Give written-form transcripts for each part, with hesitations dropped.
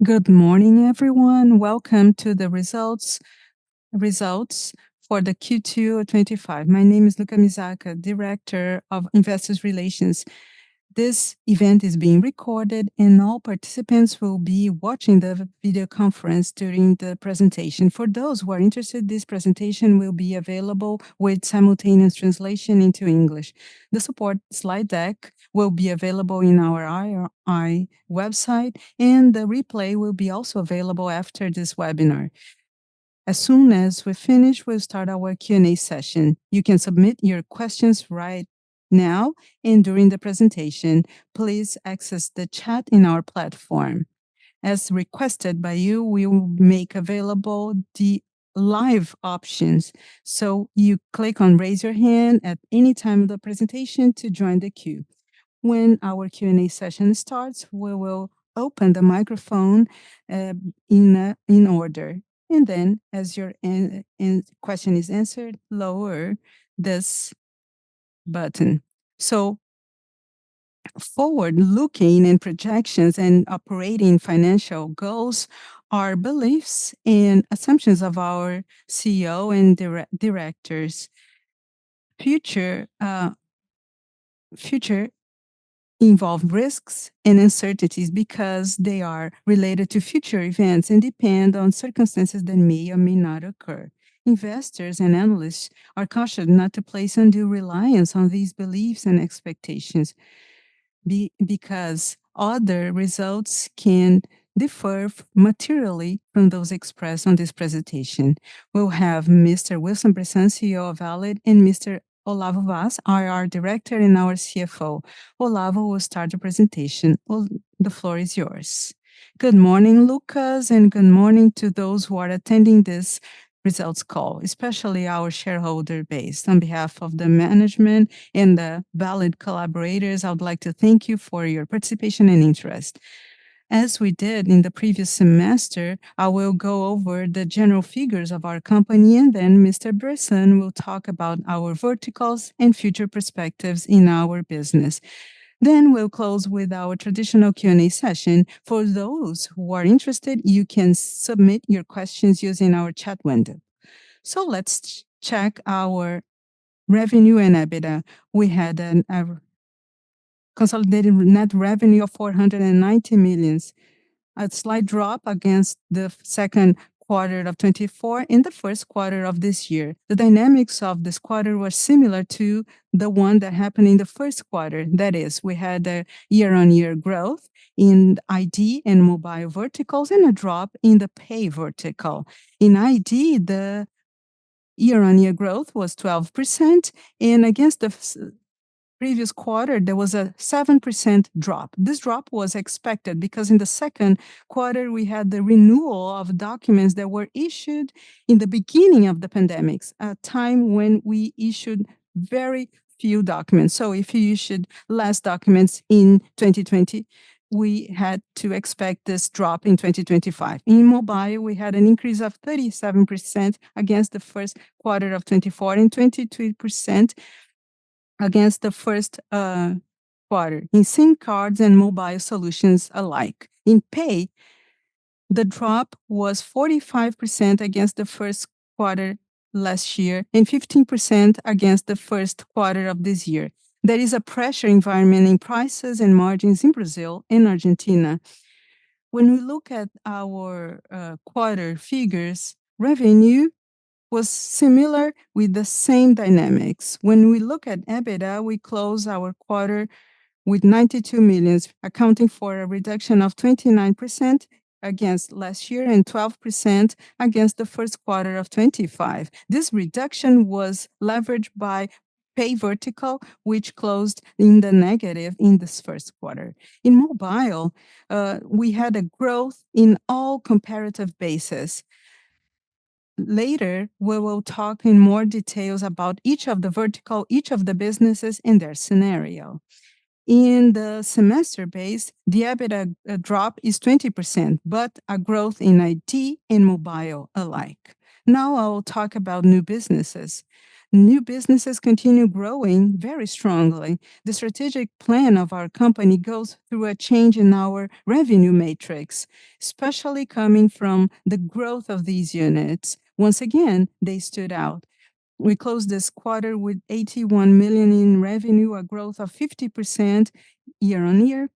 Good morning, everyone. Welcome to the results for the Q2 25. My name is Luca Misaka, Director of Investor Relations. This event is being recorded and all participants will be watching the video conference during the presentation. For those who are interested, this presentation will be available with simultaneous translation into English. The support slide deck will be available in our IRI website, and the replay will be also available after this webinar. As soon as we finish, we'll start our Q&A session. You can submit your questions right now and during the presentation. Please access the chat in our platform. As requested by you, we will make available the live options. So you click on raise your hand at any time of the presentation to join the queue. When our Q&A session starts, we will open the microphone in order. And then as your question is answered, lower this button. So forward-looking and projections and operating financial goals are beliefs and assumptions of our CEO and directors. Future involve risks and uncertainties because they are related to future events and depend on circumstances that may or may not occur. Investors and analysts are cautioned not to place undue reliance on these beliefs and expectations because other results can differ materially from those expressed on this presentation. We'll have Mr. Wilson Bressan, CEO of Valid, and Mr. Olavo Vaz, IR Director and our CFO. Olavo will start the presentation. The floor is yours. Good morning, Lucas, and good morning to those who are attending this results call, especially our shareholder base. On behalf of the management and the Valid collaborators, I would like to thank you for your participation and interest. As we did in the previous semester, I will go over the general figures of our company, and then Mr. Bressan will talk about our verticals and future perspectives in our business. Then we'll close with our traditional Q&A session. For those who are interested, you can submit your questions using our chat window. So let's check our revenue and EBITDA. We had a consolidated net revenue of 490 million, a slight drop against the second quarter of 24 and the first quarter of this year. The dynamics of this quarter were similar to the one that happened in the first quarter. That is, we had a year-on-year growth in ID and mobile verticals and a drop in the pay vertical. In ID, the year-on-year growth was 12%, and against the previous quarter, there was a 7% drop. This drop was expected because in the second quarter, we had the renewal of documents that were issued in the beginning of the pandemics, a time when we issued very few documents. So if you issued less documents in 2020, we had to expect this drop in 2025. In mobile, we had an increase of 37% against the first quarter of 24 and 22% against the first quarter in SIM cards and mobile solutions alike. In pay, the drop was 45% against the first quarter last year and 15% against the first quarter of this year. There is a pressure environment in prices and margins in Brazil and Argentina. When we look at our quarter figures, revenue was similar with the same dynamics. When we look at EBITDA, we close our quarter with 92 million, accounting for a reduction of 29% against last year and 12% against the first quarter of 25. This reduction was leveraged by pay vertical, which closed in the negative in this first quarter. In mobile, we had a growth in all comparative bases. Later, we will talk in more details about each of the vertical, each of the businesses in their scenario. In the semester base, the EBITDA drop is 20%, but a growth in ID and mobile alike. Now I will talk about new businesses. New businesses continue growing very strongly. The strategic plan of our company goes through a change in our revenue matrix, especially coming from the growth of these units. Once again, they stood out. We closed this quarter with 81 million in revenue, a growth of 50% year-on-year,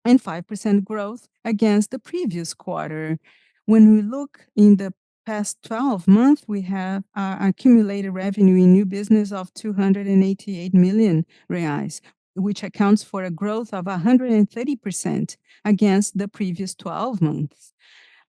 and 5% growth against the previous quarter. When we look in the past 12 months, we have accumulated revenue in new business of 288 million reais, which accounts for a growth of 130% against the previous 12 months.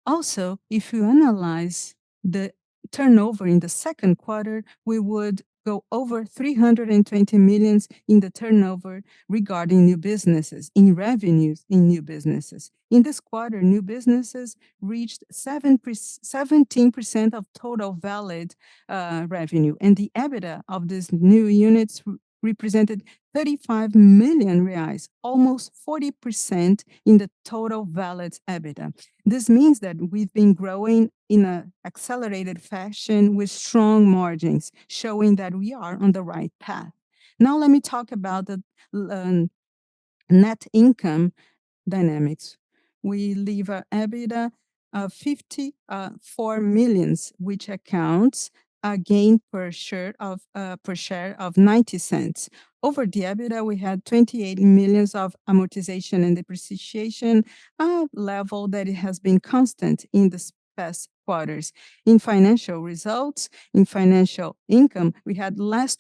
Also, if you analyze the turnover in the second quarter, we would go over 320 million in the turnover regarding new businesses, in revenues in new businesses. In this quarter, new businesses reached 17% of total valid revenue, and the EBITDA of these new units represented 35 million reais, almost 40% in the total valid EBITDA. This means that we've been growing in an accelerated fashion with strong margins, showing that we are on the right path. Now let me talk about the net income dynamics. We leave an EBITDA of 54 million, which accounts a gain per share of 90 cents. Over the EBITDA, we had 28 million of amortization and depreciation, a level that it has been constant in the past quarters. In financial results, in financial income, we had minus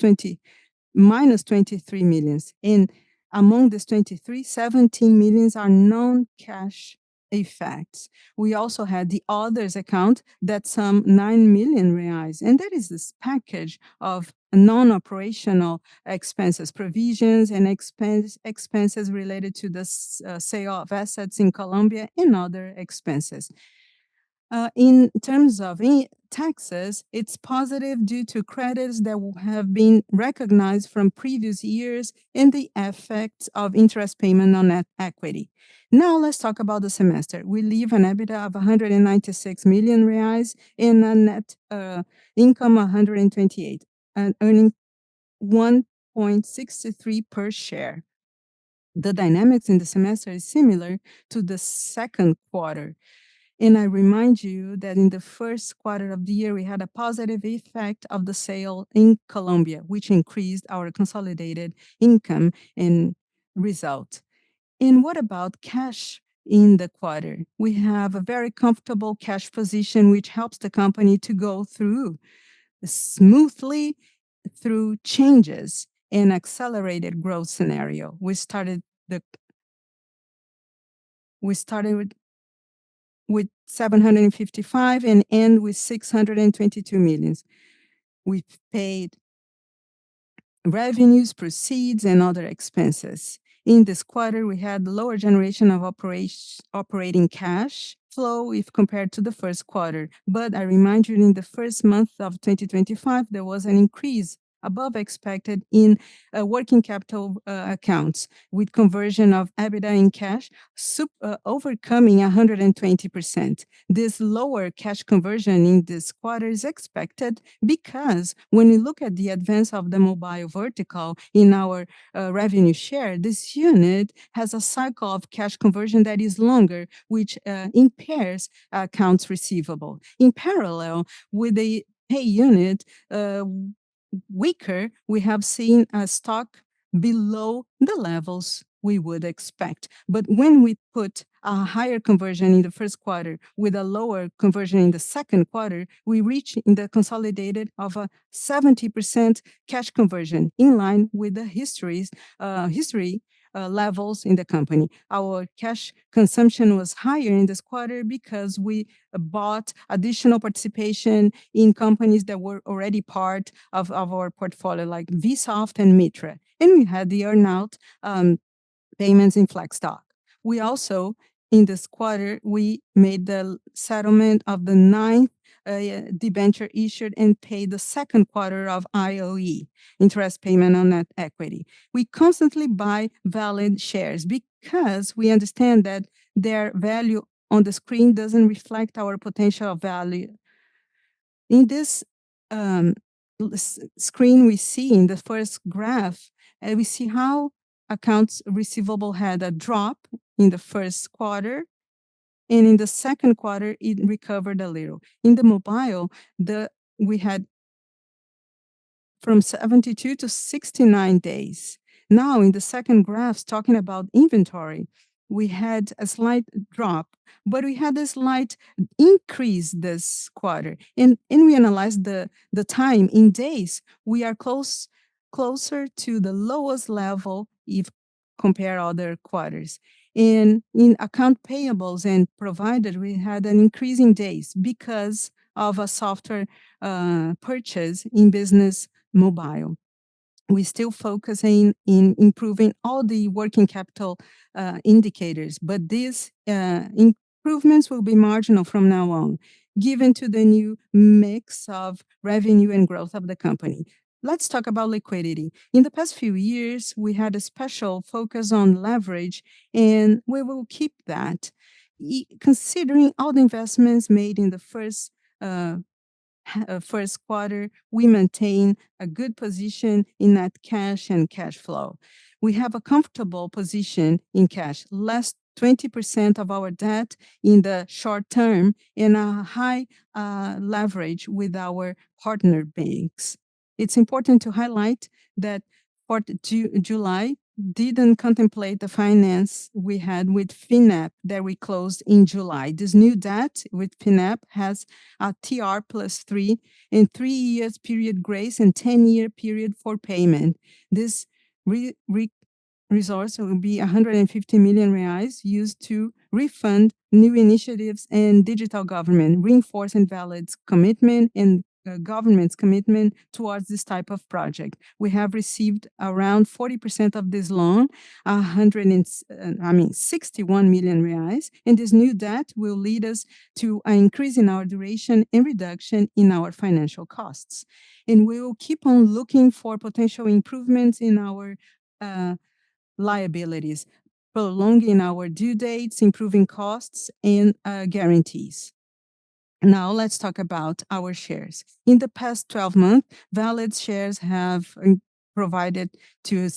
23 million. And among this 23, 17 million are non-cash effects. We also had the others account that some 9 million reais, and that is this package of non-operational expenses, provisions, and expenses related to the sale of assets in Colombia and other expenses. In terms of taxes, it's positive due to credits that have been recognized from previous years and the effects of interest payment on net equity. Now let's talk about the semester. We leave an EBITDA of 196 million reais and a net income 128, and earning 1.63 per share. The dynamics in the semester is similar to the second quarter. And I remind you that in the first quarter of the year, we had a positive effect of the sale in Colombia, which increased our consolidated income and result. And what about cash in the quarter? We have a very comfortable cash position, which helps the company to go through smoothly through changes in accelerated growth scenario. We started with 755 and end with 622 million. We paid revenues, proceeds, and other expenses. In this quarter, we had lower generation of operating cash flow if compared to the first quarter. But I remind you, in the first month of 2025, there was an increase above expected in working capital accounts, with conversion of EBITDA in cash overcoming 120%. This lower cash conversion in this quarter is expected because when we look at the advance of the mobile vertical in our revenue share, this unit has a cycle of cash conversion that is longer, which impairs accounts receivable. In parallel with the pay unit, weaker, we have seen a stock below the levels we would expect. But when we put a higher conversion in the first quarter with a lower conversion in the second quarter, we reach in the consolidated of a 70% cash conversion in line with the history levels in the company. Our cash consumption was higher in this quarter because we bought additional participation in companies that were already part of our portfolio, like Vsoft and Mitra. And we had the earnout payments in Flexdoc. We also, in this quarter, we made the settlement of the 9th debenture issued and paid the second quarter of IOE, interest payment on net equity. We constantly buy valid shares because we understand that their value on the screen doesn't reflect our potential value. In this screen we see in the first graph, we see how accounts receivable had a drop in the first quarter, and in the second quarter, it recovered a little. In the mobile, we had from 72 to 69 days. Now, in the second graph, talking about inventory, we had a slight drop, but we had a slight increase this quarter. And we analyzed the time in days, we are closer to the lowest level if compare other quarters. And in account payables and provided, we had an increase in days because of a software purchase in business mobile. We still focusing in improving all the working capital indicators, but these improvements will be marginal from now on, given to the new mix of revenue and growth of the company. Let's talk about liquidity. In the past few years, we had a special focus on leverage, and we will keep that. Considering all the investments made in the first quarter, we maintain a good position in net cash and cash flow. We have a comfortable position in cash, less 20% of our debt in the short term, and a high leverage with our partner banks. It's important to highlight that for July didn't contemplate the finance we had with FINEP that we closed in July. This new debt with FINEP has a TR plus 3 and 3 years period grace and 10-year period for payment. This resource will be 150 million reais used to refund new initiatives and digital government, reinforce and valid commitment and government's commitment towards this type of project. We have received around 40% of this loan, 61 million reais, and this new debt will lead us to an increase in our duration and reduction in our financial costs. And we will keep on looking for potential improvements in our liabilities, prolonging our due dates, improving costs, and guarantees. Now let's talk about our shares. In the past 12 months, Valid shares have provided to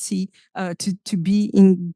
be in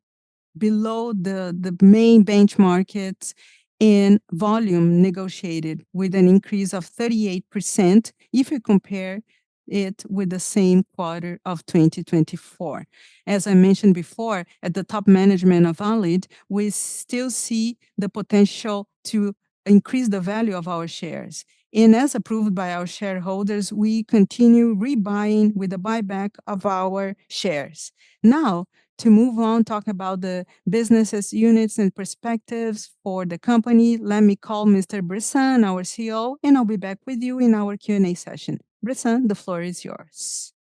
below the main benchmarks and volume negotiated with an increase of 38% if we compare it with the same quarter of 2024. As I mentioned before, at the top management of Valid, we still see the potential to increase the value of our shares. And as approved by our shareholders, we continue rebuying with the buyback of our shares. Now, to move on, talk about the businesses, units, and perspectives for the company, let me call Mr. Bressan, our CEO, and I'll be back with you in our Q&A session. Bressan, the floor is yours.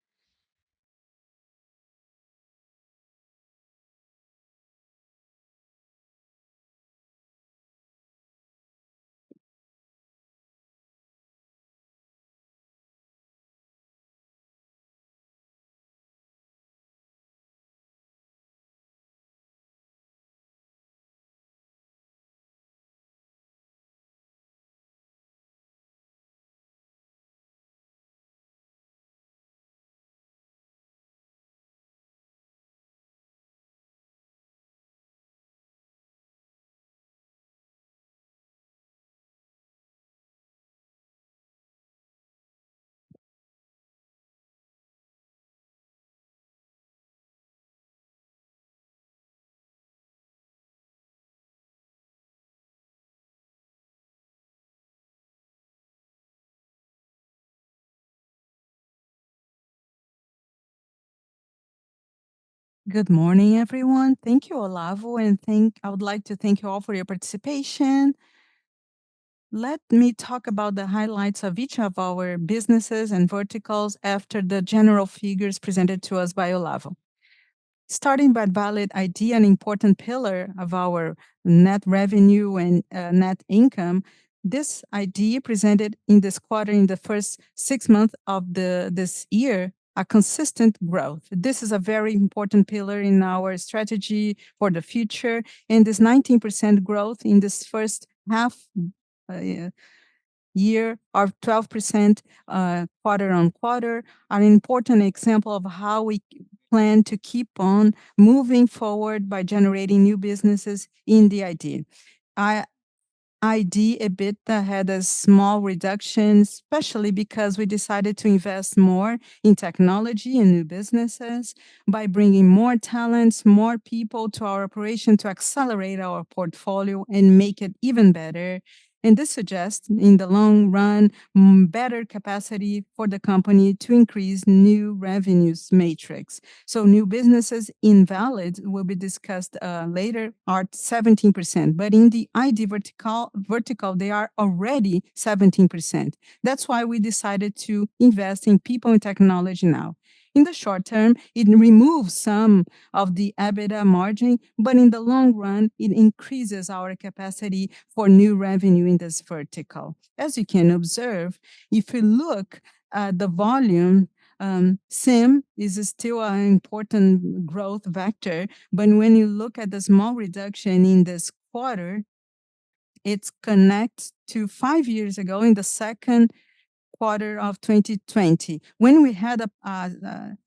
Good morning, everyone. Thank you, Olavo, and I would like to thank you all for your participation. Let me talk about the highlights of each of our businesses and verticals after the general figures presented to us by Olavo. Starting by Valid ID, an important pillar of our net revenue and net income, this ID presented in this quarter, in the first 6 months of this year, a consistent growth. This is a very important pillar in our strategy for the future, and this 19% growth in this first half year or 12% quarter on quarter are an important example of how we plan to keep on moving forward by generating new businesses in the ID. I ID EBITDA had a small reduction, especially because we decided to invest more in technology and new businesses by bringing more talents, more people to our operation to accelerate our portfolio and make it even better. And this suggests, in the long run, better capacity for the company to increase new revenues matrix. So new businesses in Valid will be discussed later are 17%, but in the ID vertical they are already 17%. That's why we decided to invest in people and technology now. In the short term, it removes some of the EBITDA margin, but in the long run, it increases our capacity for new revenue in this vertical. As you can observe, if you look at the volume, SIM is still an important growth vector, but when you look at the small reduction in this quarter, it connects to 5 years ago in the second quarter of 2020, when we had a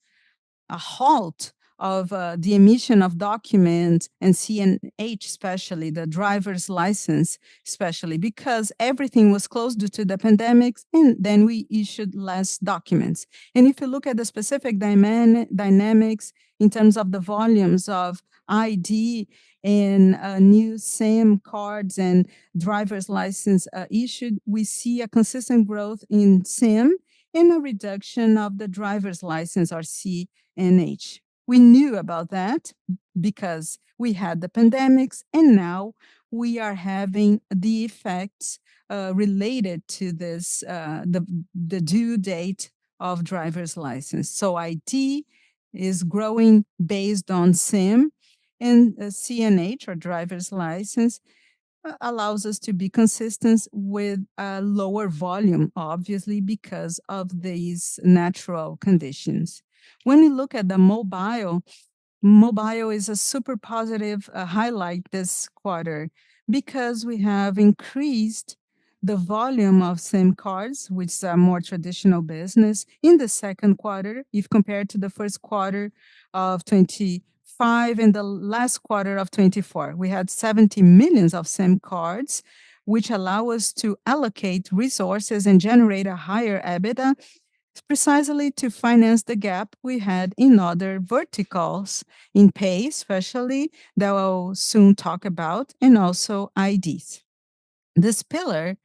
halt of the emission of documents and CNH, especially the driver's license, especially because everything was closed due to the pandemics, and then we issued less documents. And if you look at the specific dynamics in terms of the volumes of ID and new SIM cards and driver's license issued, we see a consistent growth in SIM and a reduction of the driver's license or CNH. We knew about that because we had the pandemics, and now we are having the effects related to this, the due date of driver's license. So ID is growing based on SIM, and CNH or driver's license allows us to be consistent with a lower volume, obviously, because of these natural conditions. When we look at the mobile is a super positive highlight this quarter because we have increased the volume of SIM cards, which is a more traditional business, in the second quarter, if compared to the first quarter of 2025 and the last quarter of 2024. We had 70 million of SIM cards, which allow us to allocate resources and generate a higher EBITDA precisely to finance the gap we had in other verticals, in Pay especially, that I'll soon talk about, and also IDs. This pillar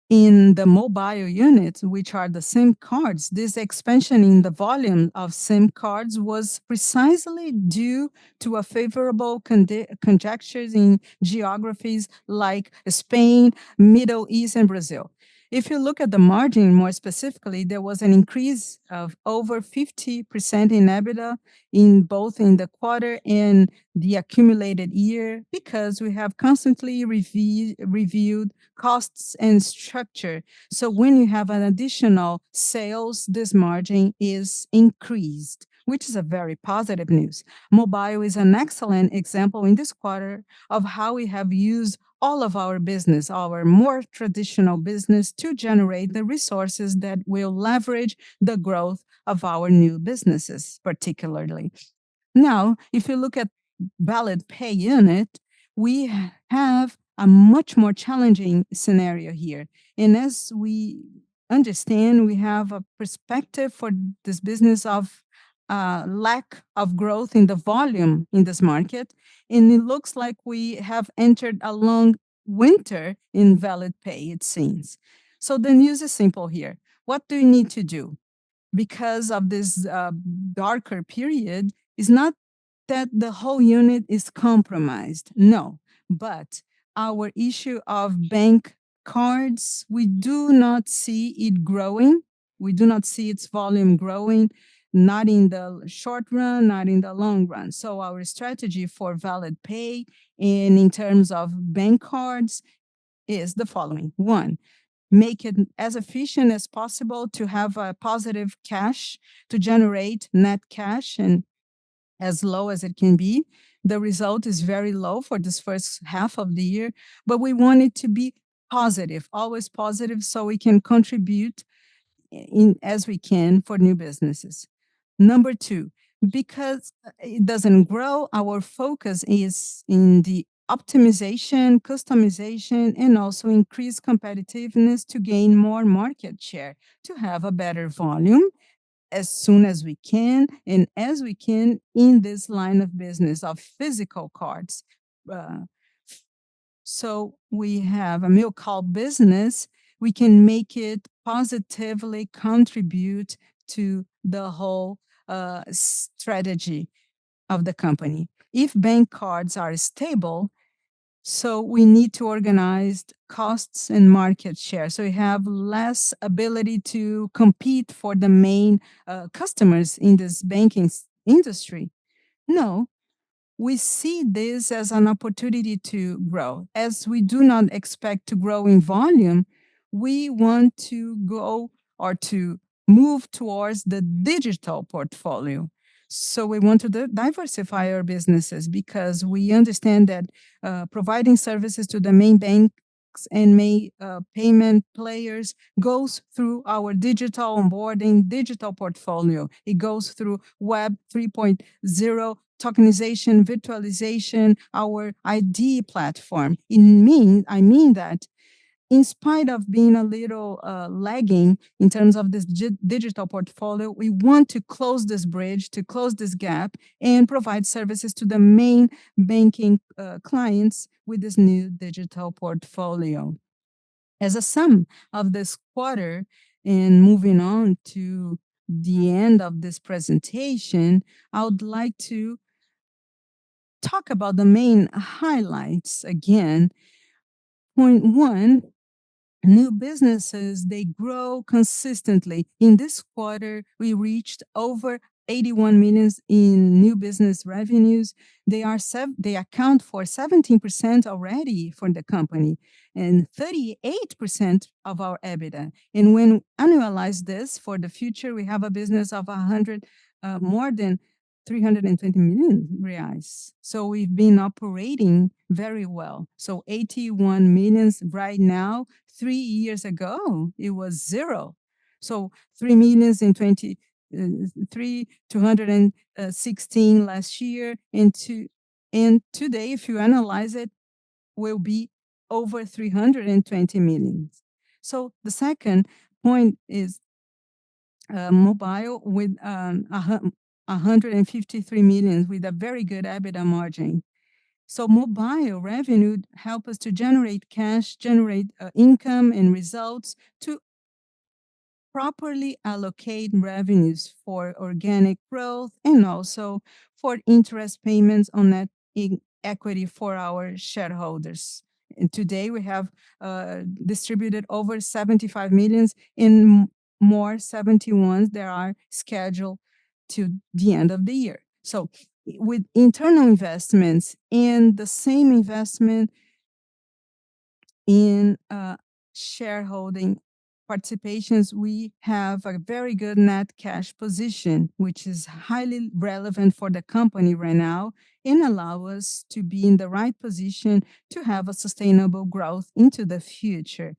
in the mobile units, which are the SIM cards, this expansion in the volume of SIM cards was precisely due to a favorable conjectures in geographies like Spain, Middle East, and Brazil. If you look at the margin more specifically, there was an increase of over 50% in EBITDA in both in the quarter and the accumulated year because we have constantly reviewed costs and structure. So when you have an additional sales, this margin is increased, which is a very positive news. Mobile is an excellent example in this quarter of how we have used all of our business, our more traditional business, to generate the resources that will leverage the growth of our new businesses, particularly. Now, if you look at Valid Pay unit, we have a much more challenging scenario here. And as we understand, we have a perspective for this business of lack of growth in the volume in this market. And it looks like we have entered a long winter in Valid Pay, it seems. So the news is simple here. What do you need to do? Because of this darker period, is not that the whole unit is compromised. No, but our issue of bank cards, we do not see it growing. We do not see its volume growing, not in the short run, not in the long run. So our strategy for Valid Pay and in terms of bank cards is the following. One, make it as efficient as possible to have a positive cash, to generate net cash and as low as it can be. The result is very low for this first half of the year, but we want it to be positive, always positive, so we can contribute in as we can for new businesses. Number two, because it doesn't grow, our focus is in the optimization, customization, and also increase competitiveness to gain more market share, to have a better volume as soon as we can and as we can in this line of business of physical cards. Uh, so we have a milk call business, we can make it positively contribute to the whole strategy of the company. If bank cards are stable, so we need to organize costs and market share. So we have less ability to compete for the main customers in this banking industry. No, we see this as an opportunity to grow. As we do not expect to grow in volume, we want to go or to move towards the digital portfolio. So we want to diversify our businesses because we understand that providing services to the main banks and main payment players goes through our digital onboarding, digital portfolio. It goes through Web 3.0 tokenization, virtualization, our ID platform. I mean that in spite of being a little lagging in terms of this digital portfolio, we want to close this bridge, to close this gap, and provide services to the main banking clients with this new digital portfolio. As a sum of this quarter, and moving on to the end of this presentation, I would like to talk about the main highlights again. Point one, new businesses, they grow consistently. In this quarter, we reached over 81 millions in new business revenues. They account for 17% already for the company and 38% of our EBITDA. And when annualize this for the future, we have a business of 100 more than 320 million reais. So we've been operating very well. So 81 millions right now. 3 years ago, it was zero. So 3 millions in 23, 216 last year, and today, if you analyze it, will be over 320 million. So the second point is mobile with 153 million with a very good EBITDA margin. So mobile revenue help us to generate cash, generate income and results to properly allocate revenues for organic growth and also for interest payments on net equity for our shareholders. And today we have distributed over 75 millions in more 71 that are scheduled to the end of the year. So with internal investments and the same investment in shareholding participations, we have a very good net cash position, which is highly relevant for the company right now and allow us to be in the right position to have a sustainable growth into the future.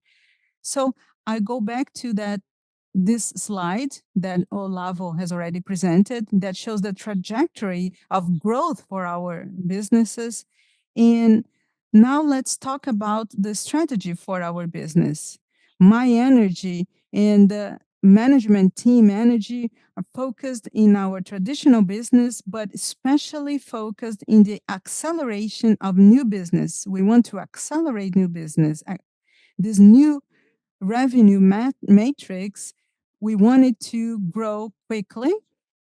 So I go back to this slide that Olavo has already presented that shows the trajectory of growth for our businesses. And now let's talk about the strategy for our business. My energy and the management team energy are focused in our traditional business, but especially focused in the acceleration of new business. We want to accelerate new business. This new revenue matrix, we wanted to grow quickly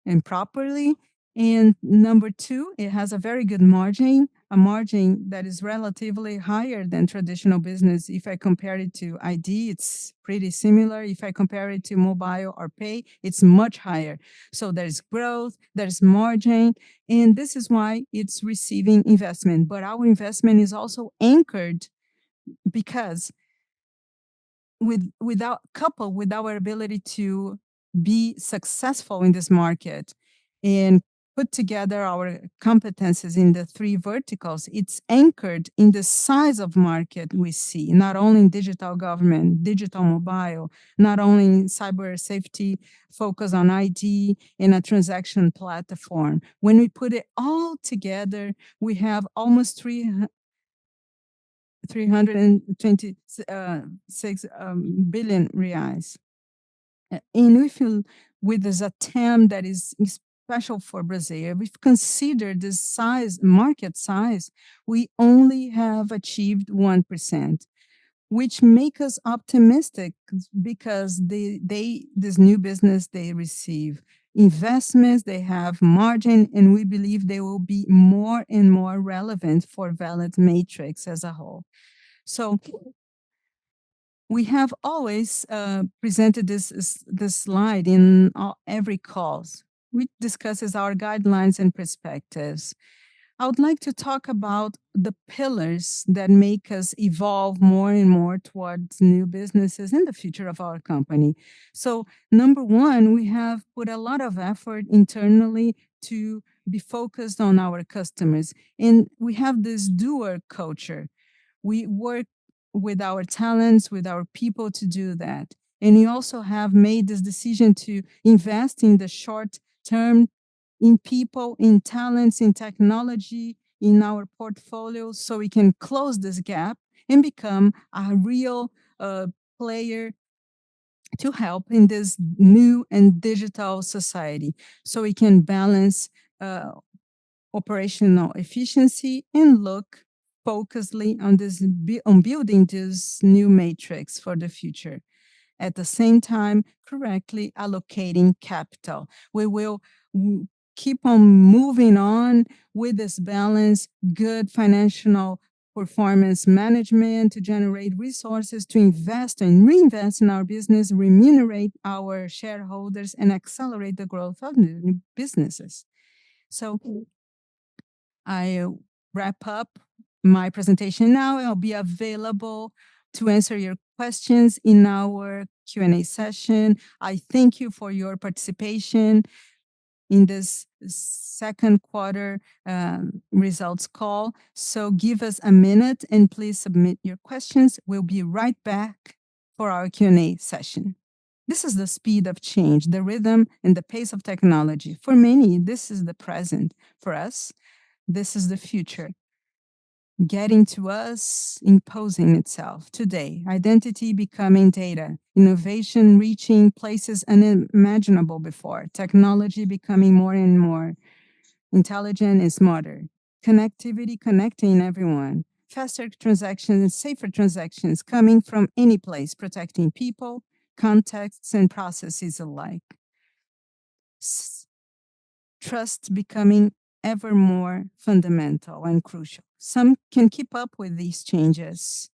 and properly. And number two, it has a very good margin, a margin that is relatively higher than traditional business. If I compare it to ID, it's pretty similar. If I compare it to mobile or pay, it's much higher. So there's growth, there's margin, and this is why it's receiving investment. But our investment is also anchored because coupled with our ability to be successful in this market and put together our competences in the three verticals, it's anchored in the size of market we see, not only in digital government, digital mobile, not only in cyber safety, focus on ID and a transaction platform. When we put it all together, we have almost 326 billion reais. And if you, with this a TAM that is special for Brazil, if we consider this size, market size, we only have achieved 1%, which make us optimistic because this new business, they receive investments, they have margin, and we believe they will be more and more relevant for Valid Matrix as a whole. So we have always presented this slide in every calls, which discusses our guidelines and perspectives. I would like to talk about the pillars that make us evolve more and more towards new businesses in the future of our company. So, number one, we have put a lot of effort internally to be focused on our customers. And we have this doer culture. We work with our talents, with our people to do that. And we also have made this decision to invest in the short term in people, in talents, in technology, in our portfolio, so we can close this gap and become a real player to help in this new and digital society, so we can balance uh, operational efficiency and look focusedly on on building this new matrix for the future. At the same time, correctly allocating capital. We will keep on moving on with this balance, good financial performance management to generate resources to invest and reinvest in our business, remunerate our shareholders, and accelerate the growth of new businesses. So I wrap up my presentation now. I'll be available to answer your questions in our Q&A session. I thank you for your participation in this second quarter results call. So give us a minute and please submit your questions. We'll be right back for our Q&A session. This is the speed of change, the rhythm and the pace of technology. For many, this is the present. For us, this is the future. Getting to us, imposing itself. Today, identity becoming data, innovation reaching places unimaginable before, technology becoming more and more intelligent and smarter, connectivity connecting everyone, faster transactions and safer transactions coming from any place, protecting people, contexts, and processes alike. Trust becoming ever more fundamental and crucial. Some can keep up with these changes,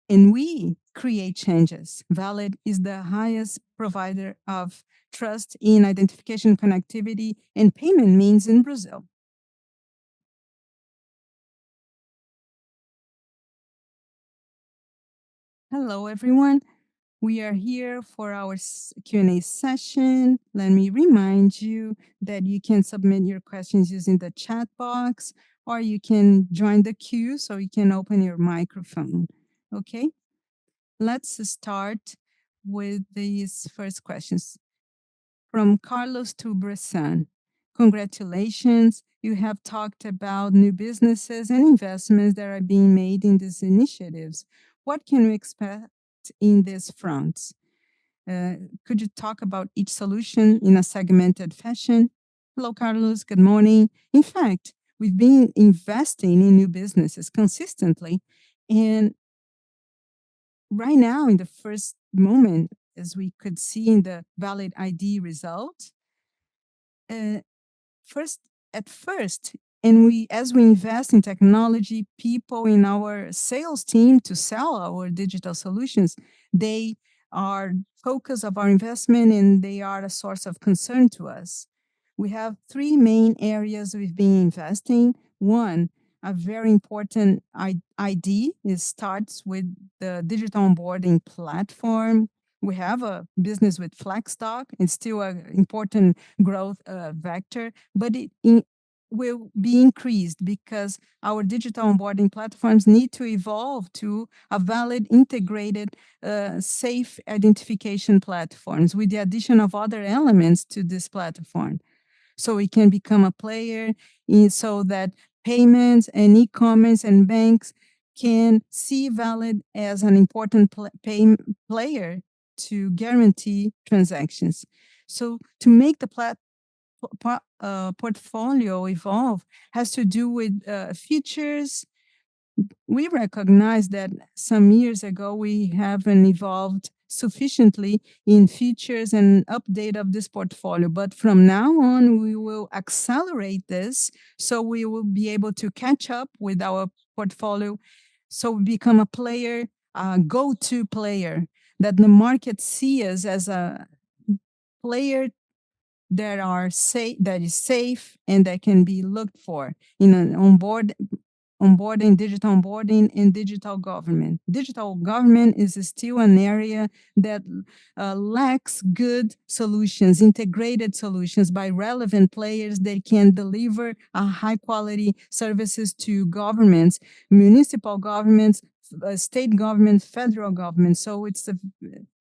and we create changes. Valid is the highest provider of trust in identification, connectivity, and payment means in Brazil. Hello, everyone. We are here for our Q&A session. Let me remind you that you can submit your questions using the chat box, or you can join the queue so you can open your microphone. Okay, let's start with these first questions. From Carlos to Bressan. Congratulations. You have talked about new businesses and investments that are being made in these initiatives. What can we expect in these fronts? Could you talk about each solution in a segmented fashion? Hello, Carlos. Good morning. In fact, we've been investing in new businesses consistently. And right now, in the first moment, as we could see in the Valid ID result, uh, first at first, and we as we invest in technology, people in our sales team to sell our digital solutions, they are focus of our investment and they are a source of concern to us. We have three main areas we've been investing. One, a very important ID, it starts with the digital onboarding platform. We have a business with Flexstock. It's still an important growth vector, but will be increased because our digital onboarding platforms need to evolve to a valid, integrated, safe identification platforms with the addition of other elements to this platform. So we can become a player so that payments and e-commerce and banks can see Valid as an important player to guarantee transactions. So to make the portfolio evolve has to do with features. We recognize that some years ago we haven't evolved sufficiently in features and update of this portfolio, but from now on we will accelerate this so we will be able to catch up with our portfolio, so we become a player, a go-to player, that the market see us as a player that is safe and that can be looked for in an onboarding, digital onboarding, and digital government. Digital government is still an area that lacks good solutions, integrated solutions by relevant players that can deliver a high quality services to governments, municipal governments, state government, federal government. So it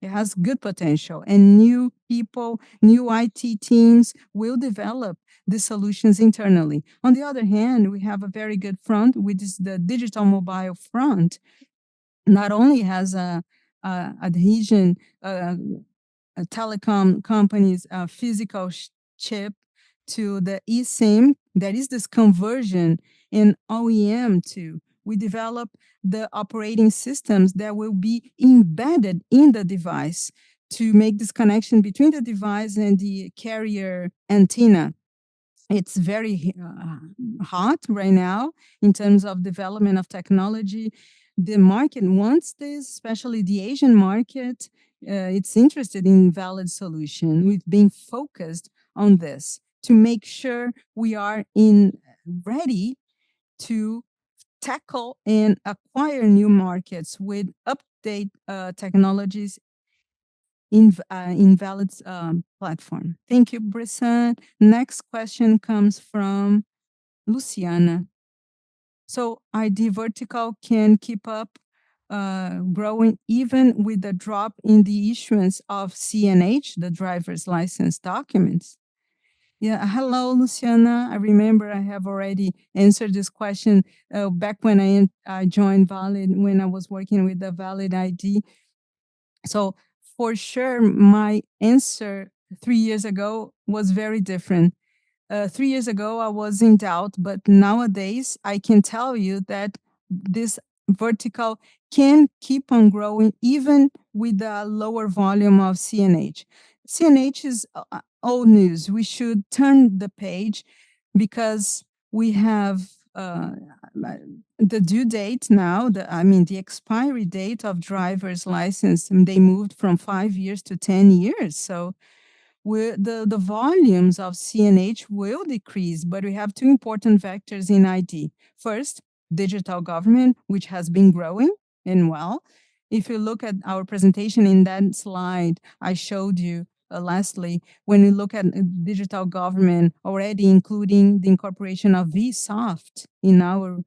has good potential, and new people, new IT teams will develop the solutions internally. On the other hand, we have a very good front, which is the digital mobile front. Not only has a adhesion, telecom companies' physical chip to the eSIM, there is this conversion in OEM too. We develop the operating systems that will be embedded in the device to make this connection between the device and the carrier antenna. It's very hot right now in terms of development of technology. The market wants this, especially the Asian market. It's interested in valid solution. We've been focused on this to make sure we are ready to tackle and acquire new markets with update technologies in Valid's platform. Thank you, Brisson. Next question comes from Luciana. So ID vertical can keep up growing even with the drop in the issuance of CNH, the driver's license documents. Yeah, hello, Luciana. I remember I have already answered this question back when I joined Valid, when I was working with the Valid ID. So for sure, my answer 3 years ago was very different. 3 years ago, I was in doubt, but nowadays I can tell you that this vertical can keep on growing even with a lower volume of CNH. CNH is old news. We should turn the page because we have the due date now, the expiry date of driver's license, and they moved from 5 years to 10 years. So the volumes of CNH will decrease, but we have two important vectors in ID. First, digital government, which has been growing and well. If you look at our presentation in that slide I showed you, lastly, when we look at digital government, already including the incorporation of Vsoft in our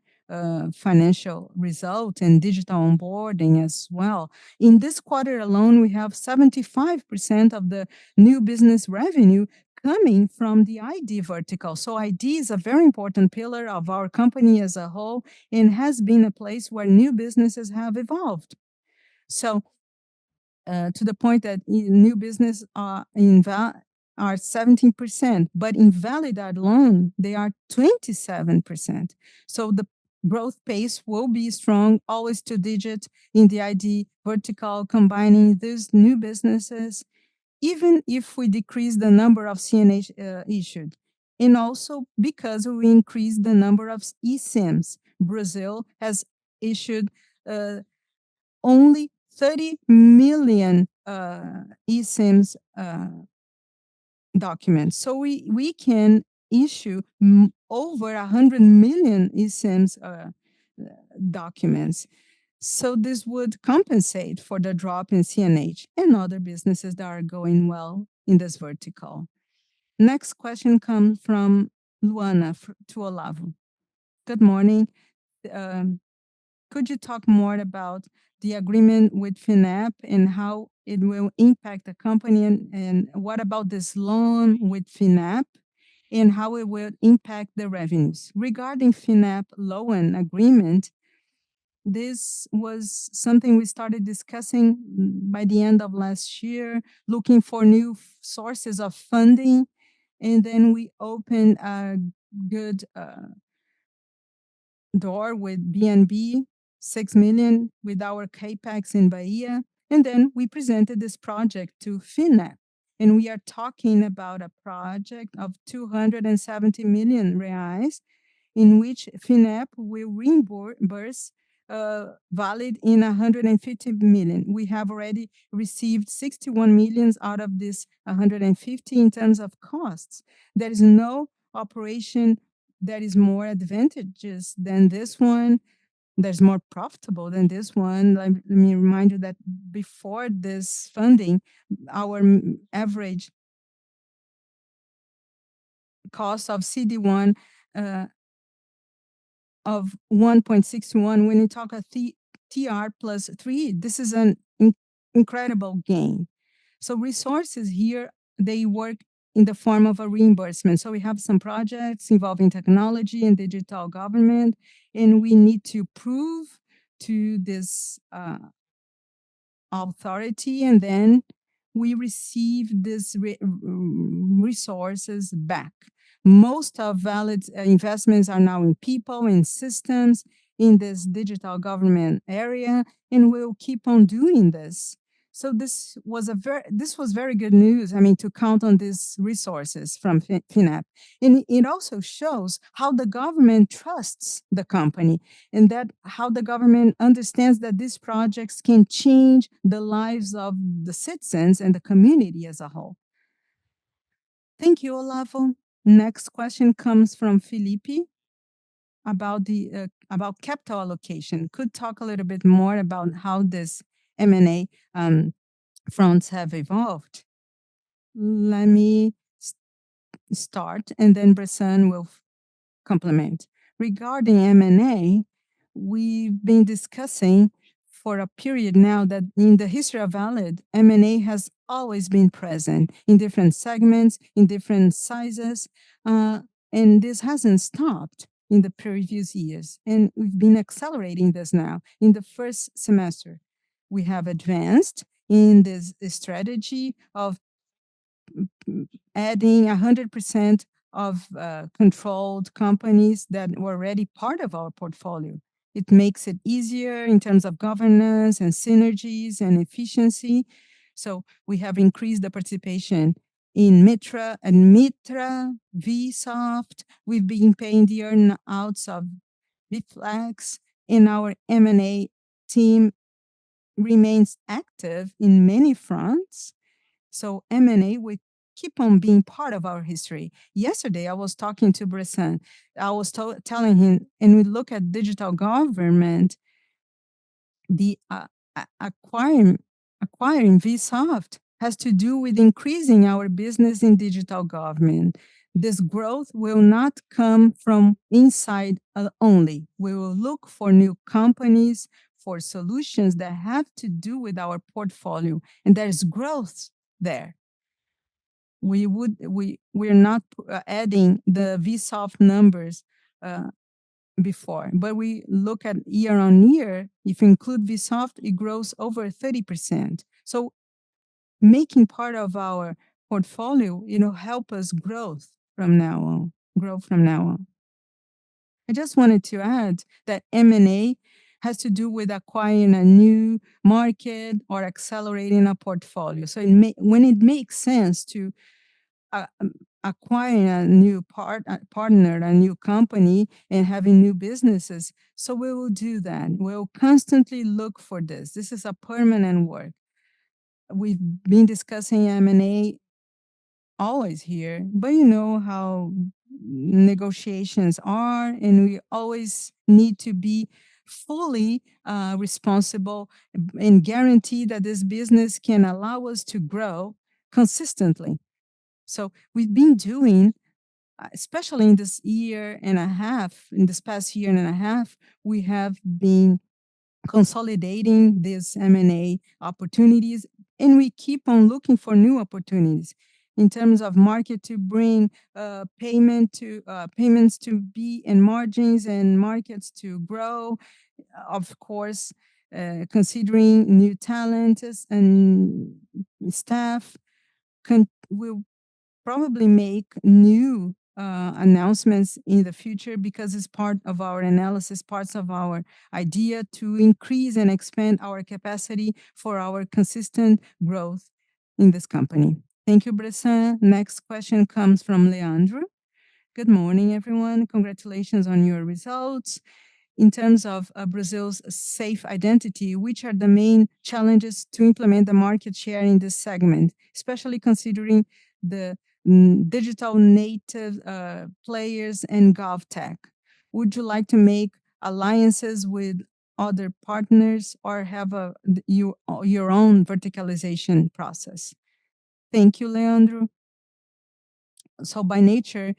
financial result and digital onboarding as well. In this quarter alone, we have 75% of the new business revenue coming from the ID vertical. So ID is a very important pillar of our company as a whole and has been a place where new businesses have evolved. So to the point that new business are 17%, but in Valid alone, they are 27%. So the growth pace will be strong, always two-digit in the ID vertical, combining these new businesses, even if we decrease the number of CNH issued. And also because we increase the number of eSIMs. Brazil has issued only 30 million eSIMs documents. So we can issue over 100 million eSIMs documents. So this would compensate for the drop in CNH and other businesses that are going well in this vertical. Next question comes from Luana to Olavo. Good morning. Um, could you talk more about the agreement with FINAP and how it will impact the company? And what about this loan with FINAP and how it will impact the revenues? Regarding FINAP loan agreement, this was something we started discussing by the end of last year, looking for new sources of funding. And then we opened a good door with BNB, 6 million with our CAPEX in Bahia. And then we presented this project to FINAP. And we are talking about a project of 270 million reais in which FINAP will reimburse valid in 150 million. We have already received 61 millions out of this 150 in terms of costs. There is no operation that is more advantageous than this one. That's more profitable than this one. Let me remind you that before this funding, our average cost of CD1 of 1.61. When you talk a TR plus 3, this is an incredible gain. So resources here, they work in the form of a reimbursement. So we have some projects involving technology and digital government, and we need to prove to this authority, and then we receive these resources back. Most of valid investments are now in people and systems in this digital government area, and we'll keep on doing this. So this was very good news. I mean, to count on these resources from FINAP, and it also shows how the government trusts the company, and that how the government understands that these projects can change the lives of the citizens and the community as a whole. Thank you, Olavo. Next question comes from Felipe about the about capital allocation. Could talk a little bit more about how this M&A fronts have evolved. Let me start, and then Bressan will complement. Regarding M&A, we've been discussing for a period now that in the history of Valid, M&A has always been present in different segments, in different sizes, and this hasn't stopped in the previous years. And we've been accelerating this now. In the first semester, we have advanced in this strategy of adding 100% of controlled companies that were already part of our portfolio. It makes it easier in terms of governance and synergies and efficiency. So we have increased the participation in Mitra and Mitra, Vsoft. We've been paying the earn-outs of Vflex, and our M&A team remains active in many fronts. So M&A will keep on being part of our history. Yesterday, I was talking to Bressan. I was telling him, and we look at digital government, the acquiring Vsoft has to do with increasing our business in digital government. This growth will not come from inside only. We will look for new companies, for solutions that have to do with our portfolio, and there's growth there. We're not adding the Vsoft numbers before, but we look at year on year. If you include Vsoft, it grows over 30%. So making part of our portfolio, help us grow from now on. I just wanted to add that M&A has to do with acquiring a new market or accelerating a portfolio. So when it makes sense to acquiring a new partner, a new company, and having new businesses. So we will do that. We'll constantly look for this. This is a permanent work. We've been discussing M&A always here, but you know how negotiations are, and we always need to be fully responsible and guarantee that this business can allow us to grow consistently. So we've been doing, especially in this year and a half, in this past year and a half, we have been consolidating these M&A opportunities, and we keep on looking for new opportunities in terms of market to bring payments to be in margins and markets to grow. Of course, considering new talents and staff, will probably make new announcements in the future because it's part of our analysis, parts of our idea to increase and expand our capacity for our consistent growth in this company. Thank you, Bressan. Next question comes from Leandro. Good morning, everyone. Congratulations on your results. In terms of Brazil's safe identity, which are the main challenges to implement the market share in this segment, especially considering the digital native players and GovTech? Would you like to make alliances with other partners or have your own verticalization process? Thank you, Leandro. So by nature,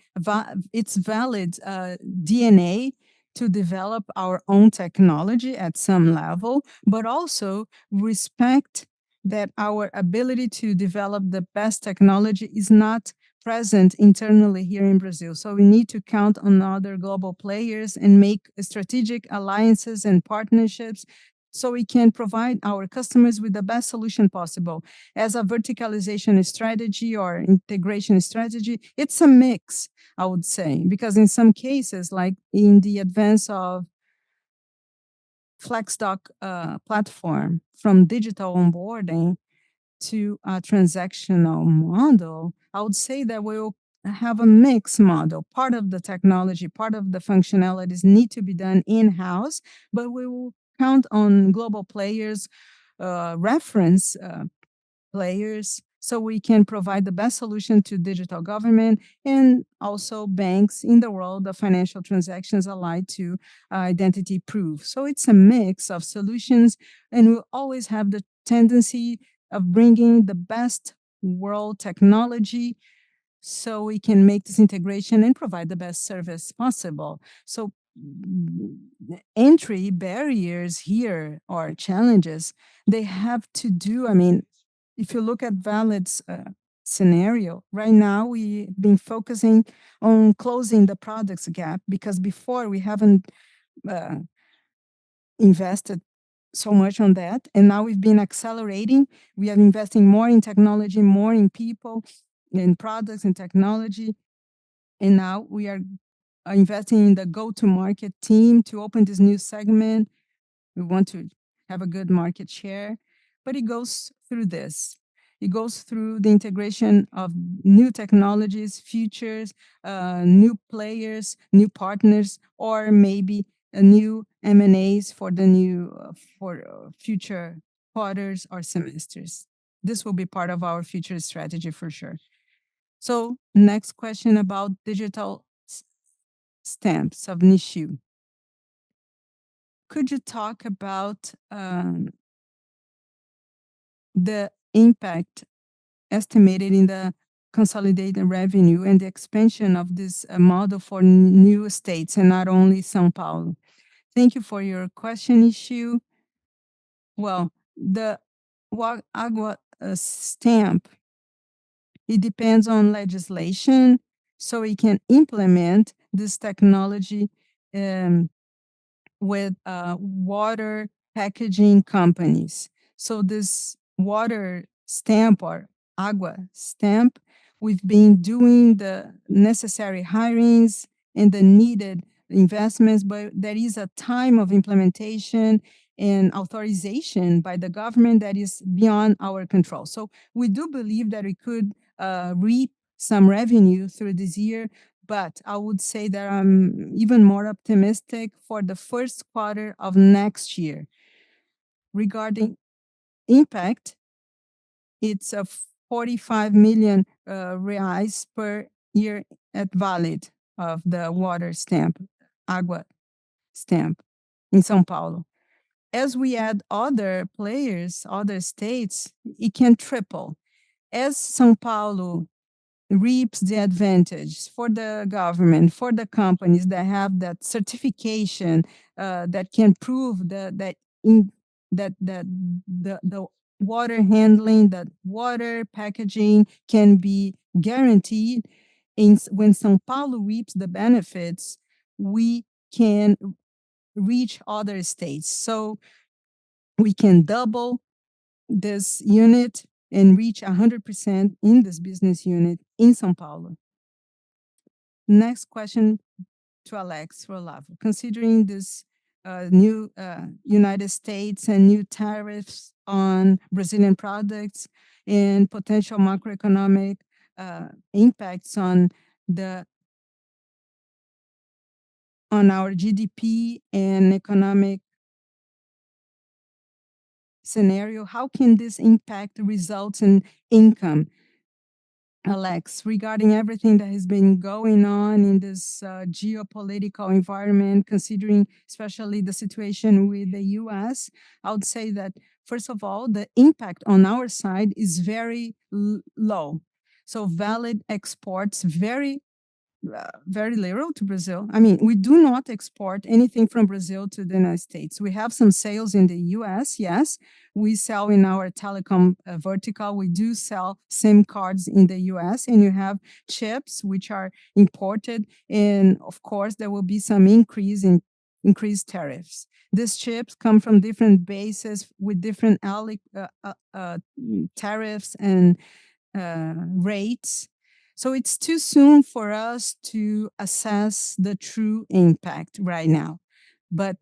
it's valid DNA to develop our own technology at some level, but also respect that our ability to develop the best technology is not present internally here in Brazil. So we need to count on other global players and make strategic alliances and partnerships so we can provide our customers with the best solution possible. As a verticalization strategy or integration strategy, it's a mix, I would say, because in some cases, like in the advance of Flexdoc platform from digital onboarding to a transactional model, I would say that we'll have a mixed model. Part of the technology, part of the functionalities need to be done in-house, but we will count on global players, reference players, so we can provide the best solution to digital government and also banks in the world of financial transactions allied to identity proof. So it's a mix of solutions, and we'll always have the tendency of bringing the best world technology so we can make this integration and provide the best service possible. So entry barriers here or challenges, they have to do, I mean, if you look at Valid's scenario, right now we've been focusing on closing the products gap because before we haven't invested so much on that. And now we've been accelerating. We are investing more in technology, more in people, in products and technology. And now we are investing in the go-to-market team to open this new segment. We want to have a good market share, but it goes through this. It goes through the integration of new technologies, futures, new players, new partners, or maybe a new M&As for the new future quarters or semesters. This will be part of our future strategy for sure. So next question about digital stamps of Nishu. Could you talk about the impact estimated in the consolidated revenue and the expansion of this model for new states and not only São Paulo? Thank you for your question, Issue. Well, the Agua stamp, it depends on legislation, so we can implement this technology with water packaging companies. So this water stamp or Agua stamp, we've been doing the necessary hirings and the needed investments, but there is a time of implementation and authorization by the government that is beyond our control. So we do believe that we could reap some revenue through this year, but I would say that I'm even more optimistic for the first quarter of next year. Regarding impact, it's a 45 million reais per year at Valid of the water stamp, Agua stamp. in São Paulo. As we add other players, other states, it can triple. As São Paulo reaps the advantage for the government, for the companies that have that certification that can prove that in that the water handling, that water packaging can be guaranteed. When São Paulo reaps the benefits, we can reach other states. So we can double this unit and reach 100% in this business unit in São Paulo. Next question to Alex Olavo. Considering this new United States and new tariffs on Brazilian products and potential macroeconomic impacts on the on our GDP and economic scenario, how can this impact results and income? Alex, regarding everything that has been going on in this geopolitical environment, considering especially the situation with the US, I would say that, first of all, the impact on our side is very low. So, valid exports, very little to Brazil. I mean, we do not export anything from Brazil to the United States. We have some sales in the US, yes. We sell in our telecom vertical. We do sell SIM cards in the US, and you have chips which are imported. And of course, there will be some increased tariffs. These chips come from different bases with different tariffs and rates. So it's too soon for us to assess the true impact right now. But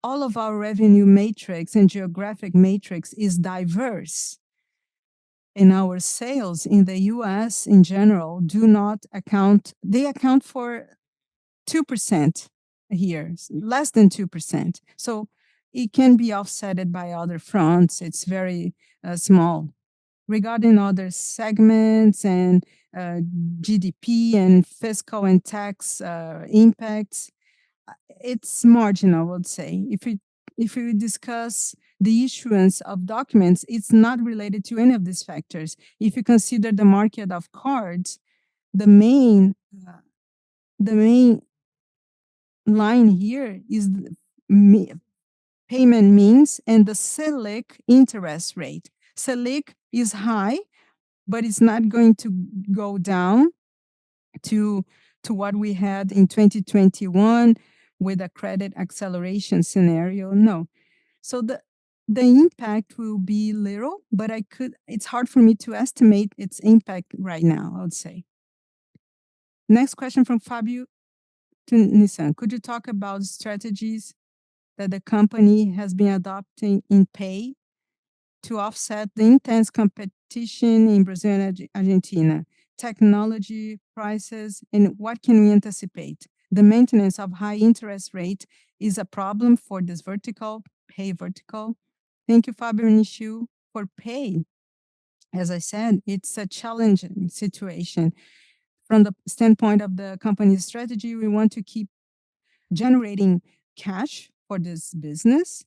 all of our revenue matrix and geographic matrix is diverse. And our sales in the US in general do not account, they account for 2% here, less than 2%. So it can be offset by other fronts. It's very small. Regarding other segments and GDP and fiscal and tax impacts, it's marginal, I would say. If we discuss the issuance of documents, it's not related to any of these factors. If you consider the market of cards, the main line here is payment means and the Selic interest rate. Selic is high, but it's not going to go down to what we had in 2021 with a credit acceleration scenario. No. So the impact will be little, but it's hard for me to estimate its impact right now, I would say. Next question from Fabio to Nissan. Could you talk about strategies that the company has been adopting in Pay to offset the intense competition in Brazil and Argentina? Technology, prices, and what can we anticipate? The maintenance of high interest rate is a problem for this vertical, Pay vertical. Thank you, Fabio Nishu, for Pay. As I said, it's a challenging situation. From the standpoint of the company's strategy, we want to keep generating cash for this business.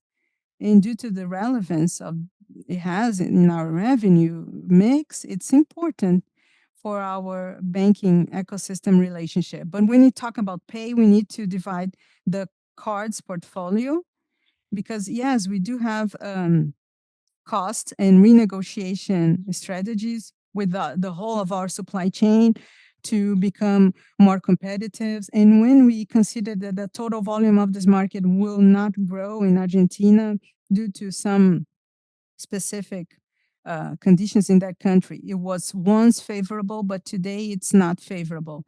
And due to the relevance of it has in our revenue mix, it's important for our banking ecosystem relationship. But when you talk about Pay, we need to divide the cards portfolio because yes, we do have cost and renegotiation strategies with the whole of our supply chain to become more competitive. And when we consider that the total volume of this market will not grow in Argentina due to some specific conditions in that country, it was once favorable, but today it's not favorable.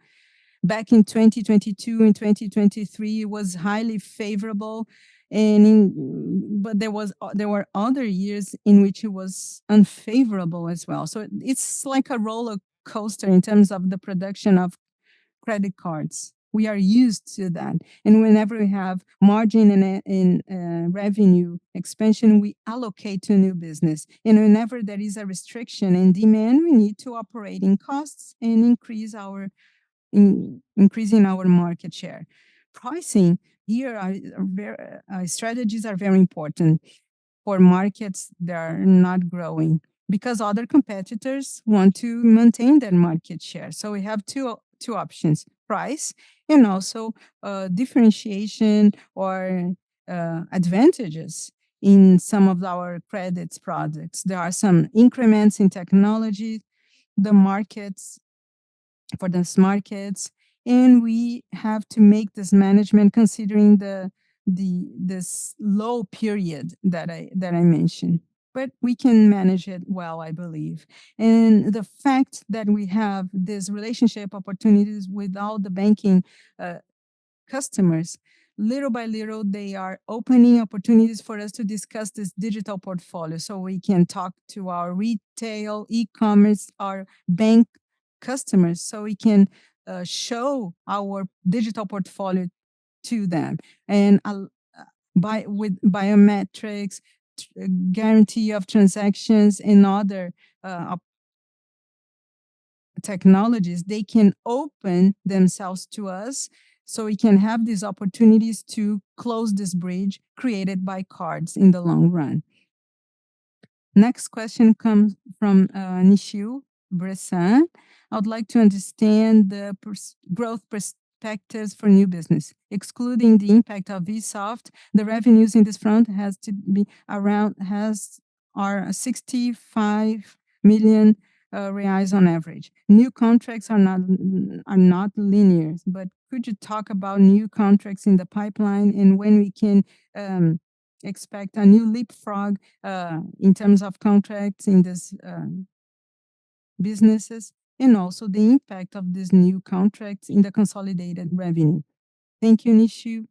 Back in 2022 and 2023, it was highly favorable, but there were other years in which it was unfavorable as well. So it's like a roller coaster in terms of the production of credit cards. We are used to that. And whenever we have margin and revenue expansion, we allocate to new business. And whenever there is a restriction in demand, we need to operate in costs and increasing our market share. Pricing here strategies are very important for markets that are not growing because other competitors want to maintain their market share. So we have two options: price and also differentiation or advantages in some of our credits products. There are some increments in technology, the markets for those markets, and we have to make this management considering this low period that I mentioned. But we can manage it well, I believe. And the fact that we have this relationship opportunities with all the banking uh, customers, little by little, they are opening opportunities for us to discuss this digital portfolio. So we can talk to our retail, e-commerce, our bank customers, so we can show our digital portfolio to them. And by with biometrics, guarantee of transactions, and other technologies, they can open themselves to us so we can have these opportunities to close this bridge created by cards in the long run. Next question comes from Nishio Bressan. I would like to understand the growth perspectives for new business. Excluding the impact of Vsoft, the revenues in this front has to be around are 65 million reais on average. New contracts are not linear, but could you talk about new contracts in the pipeline and when we can expect a new leapfrog in terms of contracts in this businesses, and also the impact of these new contracts in the consolidated revenue? Thank you, Nishu.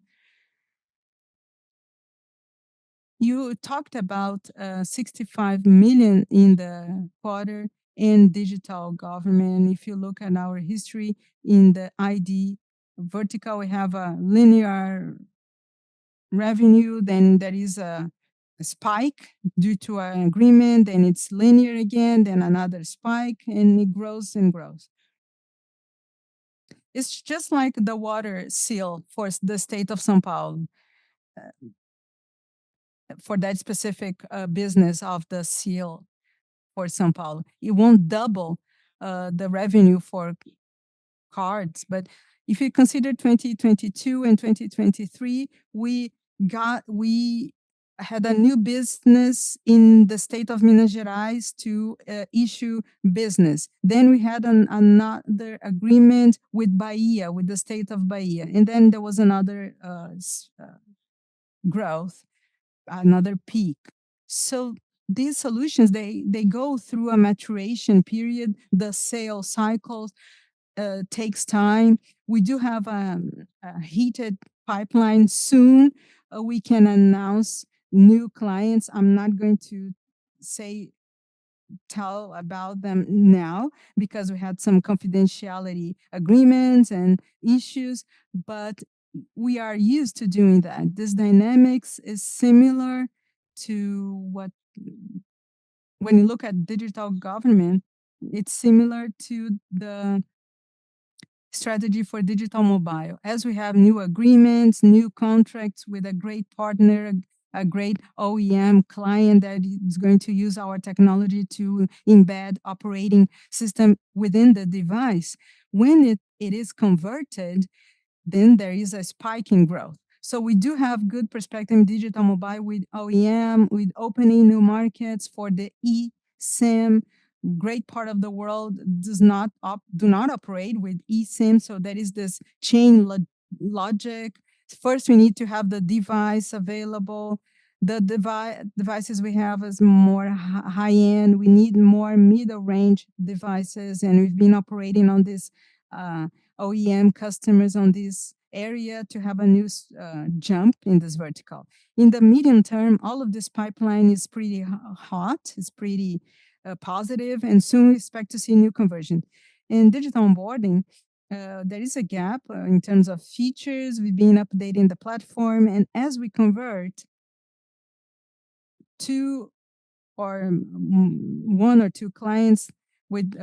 You talked about 65 million in the quarter in digital government. If you look at our history in the ID vertical, we have a linear revenue, then there is a spike due to an agreement, then it's linear again, then another spike, and it grows and grows. It's just like the water seal for the state of São Paulo, for that specific business of the seal for São Paulo. It won't double the revenue for cards, but if you consider 2022 and 2023, we had a new business in the state of Minas Gerais to issue business. Then we had another agreement with Bahia, with the state of Bahia. And then there was another growth, another peak. So these solutions, they go through a maturation period. The sales cycles takes time. We do have a heated pipeline soon. We can announce new clients. I'm not going to tell about them now because we had some confidentiality agreements and issues, but we are used to doing that. This dynamics is similar to what, when you look at digital government, it's similar to the strategy for digital mobile. As we have new agreements, new contracts with a great partner, a great OEM client that is going to use our technology to embed operating system within the device, when it is converted, then there is a spike in growth. So we do have good perspective in digital mobile with OEM, with opening new markets for the eSIM. Great part of the world do not operate with eSIM. So there is this chain logic. First, we need to have the device available. The devices we have is more high end. We need more middle range devices, and we've been operating on this OEM customers on this area to have a new jump in this vertical. In the medium term, all of this pipeline is pretty hot. It's pretty positive, and soon we expect to see new conversion. In digital onboarding, there is a gap in terms of features. We've been updating the platform, and as we convert two or one or two clients with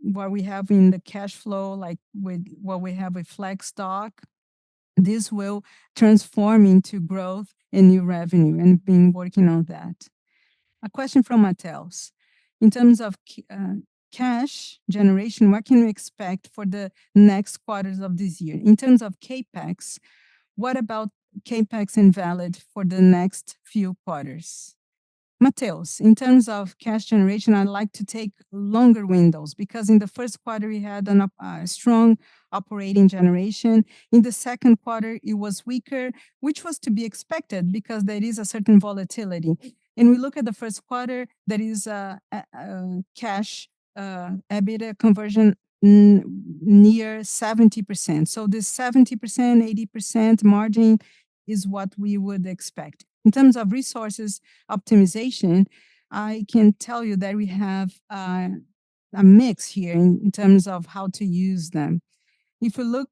what we have in the cash flow, like with what we have with Flexdoc, This will transform into growth and new revenue, and been working on that. A question from Mateus. In terms of cash generation, what can we expect for the next quarters of this year? In terms of CapEx, what about CapEx and Valid for the next few quarters? Mateus, in terms of cash generation, I like to take longer windows because in the first quarter we had a strong operating generation. In the second quarter, it was weaker, which was to be expected because there is a certain volatility. And we look at the first quarter, there is a cash EBITDA conversion near 70%. So this 70%, 80% margin is what we would expect. In terms of resources optimization, I can tell you that we have a mix here in terms of how to use them. If we look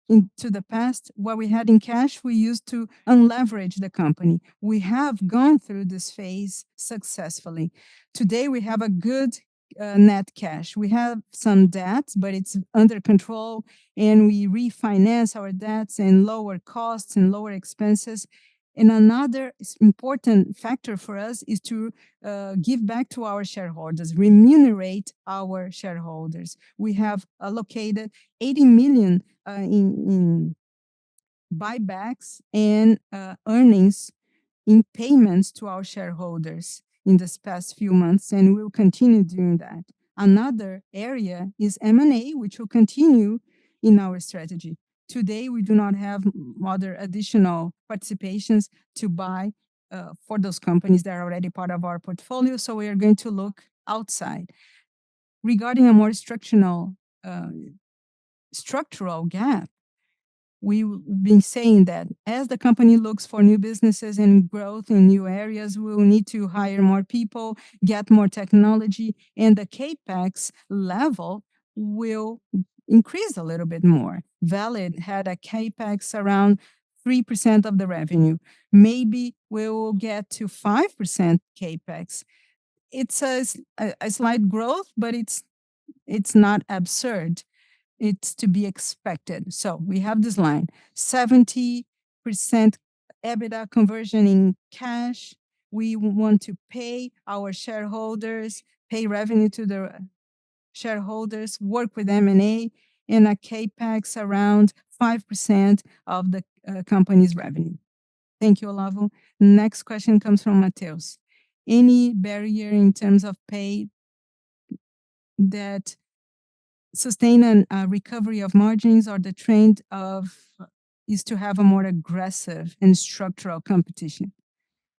into the past, what we had in cash, we used to unleverage the company. We have gone through this phase successfully. Today, we have a good net cash. We have some debt, but it's under control, and we refinance our debts and lower costs and lower expenses. And another important factor for us is to give back to our shareholders, remunerate our shareholders. We have allocated 80 million in buybacks and earnings in payments to our shareholders in this past few months, and we'll continue doing that. Another area is M&A, which will continue in our strategy. Today, we do not have other additional participations to buy for those companies that are already part of our portfolio, so we are going to look outside. Regarding a more structural gap, we've been saying that as the company looks for new businesses and growth in new areas, we will need to hire more people, get more technology, and the CapEx level will increase a little bit more. Valid had a CapEx around 3% of the revenue. Maybe we will get to 5% CapEx. It's a slight growth, but it's not absurd. It's to be expected. So we have this line, 70% EBITDA conversion in cash. We want to pay our shareholders, pay revenue to the shareholders, work with M&A, and a CapEx around 5% of the company's revenue. Thank you, Olavo. Next question comes from Mateus. Any barrier in terms of pay that sustain a recovery of margins, or the trend is to have a more aggressive and structural competition?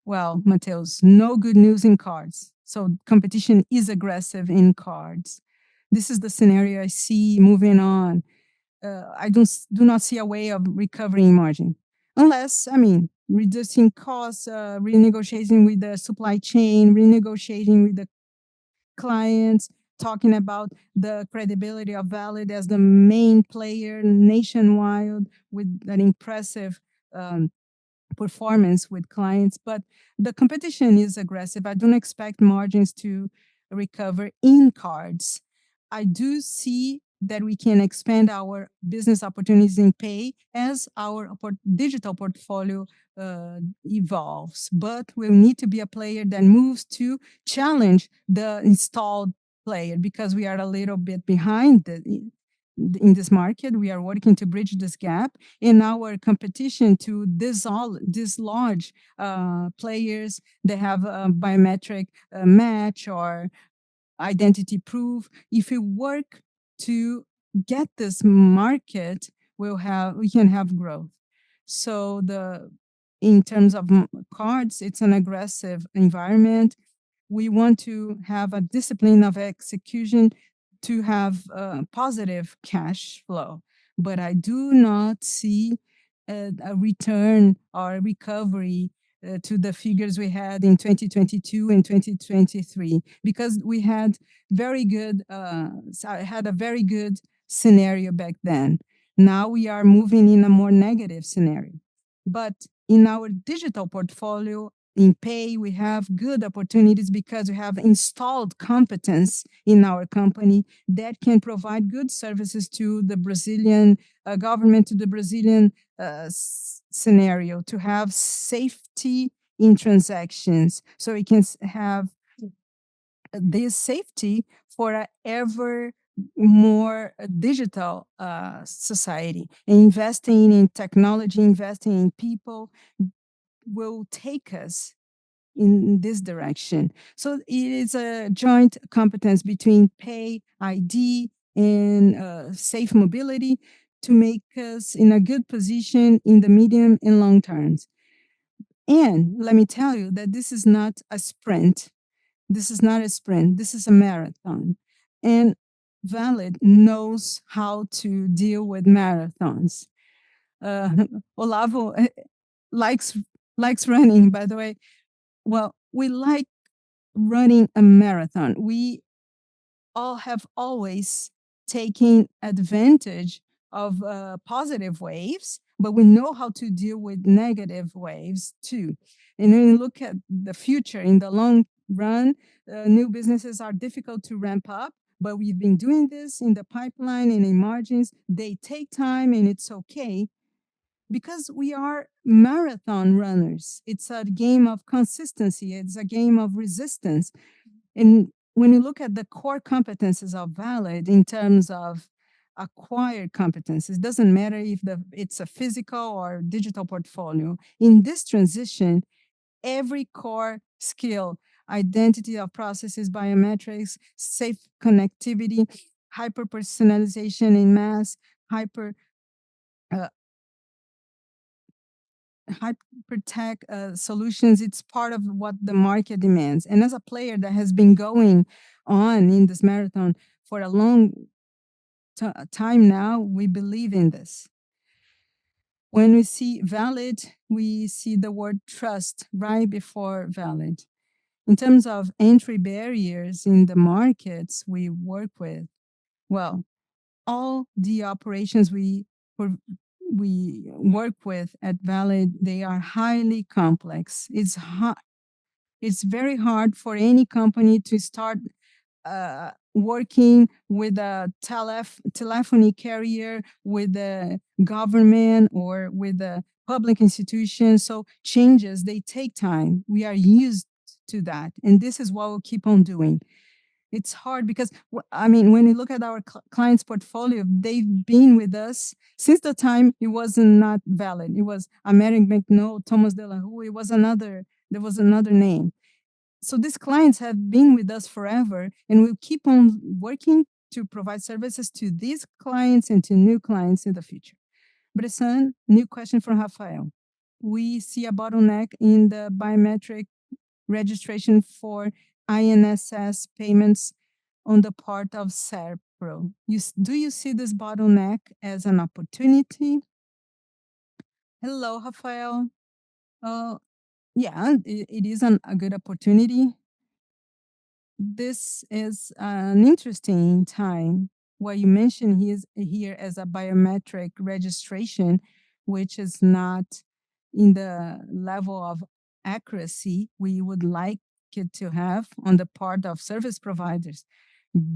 Well, Mateus, no good news in cards. So competition is aggressive in cards. This is the scenario I see moving on. I do not see a way of recovering margin unless, reducing costs, renegotiating with the supply chain, renegotiating with the clients, talking about the credibility of Valid as the main player nationwide with an impressive performance with clients. But the competition is aggressive. I don't expect margins to recover in cards. I do see that we can expand our business opportunities in pay as our digital portfolio evolves. But we'll need to be a player that moves to challenge the installed player, because we are a little bit behind in this market. We are working to bridge this gap in our competition to dislodge players that have a biometric match or identity proof. If we work to get this market, we can have growth. So in terms of cards, it's an aggressive environment. We want to have a discipline of execution to have positive cash flow, but I do not see a return or a recovery to the figures we had in 2022 and 2023, because we had had a very good scenario back then. Now we are moving in a more negative scenario. But in our digital portfolio, In pay, we have good opportunities because we have installed competence in our company that can provide good services to the Brazilian government, to the Brazilian scenario, to have safety in transactions. So we can have this safety for a ever more digital society. And investing in technology, investing in people will take us in this direction. So it is a joint competence between pay, ID, and safe mobility to make us in a good position in the medium and long terms. And let me tell you that this is not a sprint. This is not a sprint. This is a marathon. And Valid knows how to deal with marathons. Uh, Olavo likes likes running, by the way. Well, we like running a marathon. We all have always taken advantage of positive waves, but we know how to deal with negative waves too. And when you look at the future in the long run, new businesses are difficult to ramp up, but we've been doing this in the pipeline and in margins. They take time and it's okay because we are marathon runners. It's a game of consistency, it's a game of resistance. And when you look at the core competences of Valid in terms of acquired competences, it doesn't matter if it's a physical or digital portfolio. In this transition, every core skill, identity of processes, biometrics, safe connectivity, hyper personalization in mass, hyper uh, hypertech solutions, it's part of what the market demands. And as a player that has been going on in this marathon for a long time now, we believe in this. When we see Valid, we see the word trust right before Valid. In terms of entry barriers in the markets we work with, well, all the operations we work with at Valid, they are highly complex. It's very hard for any company to start working with a telephony carrier, with the government, or with a public institution. So changes, they take time. We are used to that. And this is what we'll keep on doing. It's hard because, I mean, when you look at our clients' portfolio, they've been with us since the time it was not Valid. It was American Banknote, Thomas de la Rue. There was another name. So these clients have been with us forever, and we'll keep on working to provide services to these clients and to new clients in the future. Bressan, new question from Rafael. We see a bottleneck in the biometric registration for INSS payments on the part of Serpro. Do you see this bottleneck as an opportunity? Hello, Rafael. Uh, yeah, it is a good opportunity. This is an interesting time. What you mentioned here as a biometric registration, which is not in the level of accuracy we would like it to have on the part of service providers,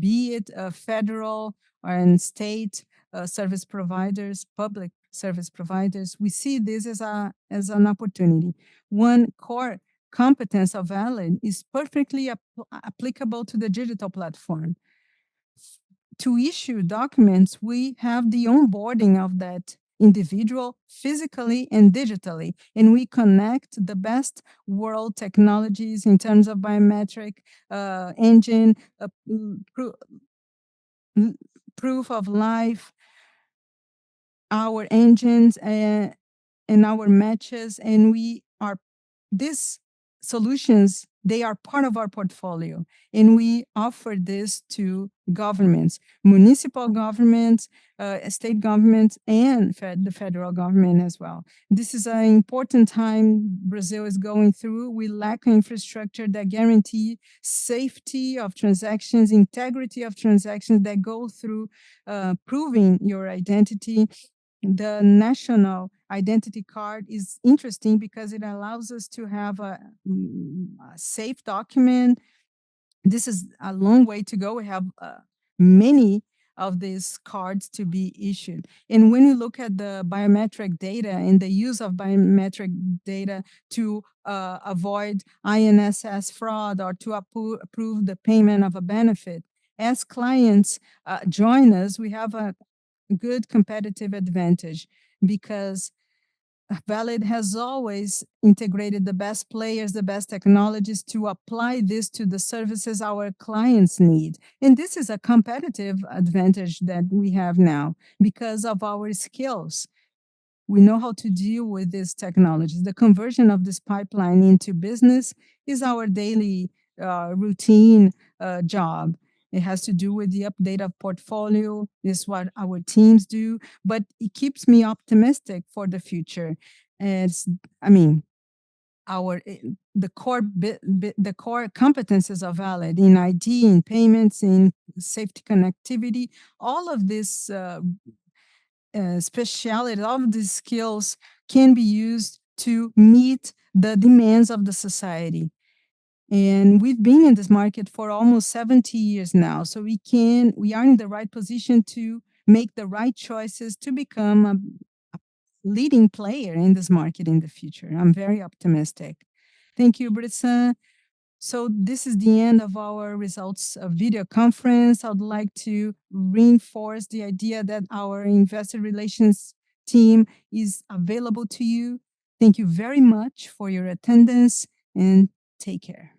be it federal or state service providers, public service providers. We see this as an opportunity. One core competence of Valid is perfectly applicable to the digital platform. To issue documents, we have the onboarding of that individual physically and digitally, and we connect the best world technologies in terms of biometric engine, proof of life, our engines, and our matches, and we are these solutions, they are part of our portfolio, and we offer this to governments, municipal governments, state governments, and the federal government as well. This is an important time Brazil is going through. We lack infrastructure that guarantee safety of transactions, integrity of transactions that go through proving your identity. The national identity card is interesting because it allows us to have a safe document. This is a long way to go. We have many of these cards to be issued. And when you look at the biometric data and the use of biometric data to avoid INSS fraud or to approve the payment of a benefit, as clients join us, we have a good competitive advantage because Valid has always integrated the best players, the best technologies to apply this to the services our clients need. And this is a competitive advantage that we have now because of our skills. We know how to deal with these technologies. The conversion of this pipeline into business is our daily routine job. It has to do with the update of portfolio. This is what our teams do, but it keeps me optimistic for the future. It's, I mean, the the core competences of Valid in ID, in payments, in safety connectivity, all of this speciality, all of these skills can be used to meet the demands of the society. And we've been in this market for almost 70 years now. So we are in the right position to make the right choices to become a leading player in this market in the future. I'm very optimistic. Thank you, Britson. So this is the end of our results video conference. I would like to reinforce the idea that our investor relations team is available to you. Thank you very much for your attendance and take care.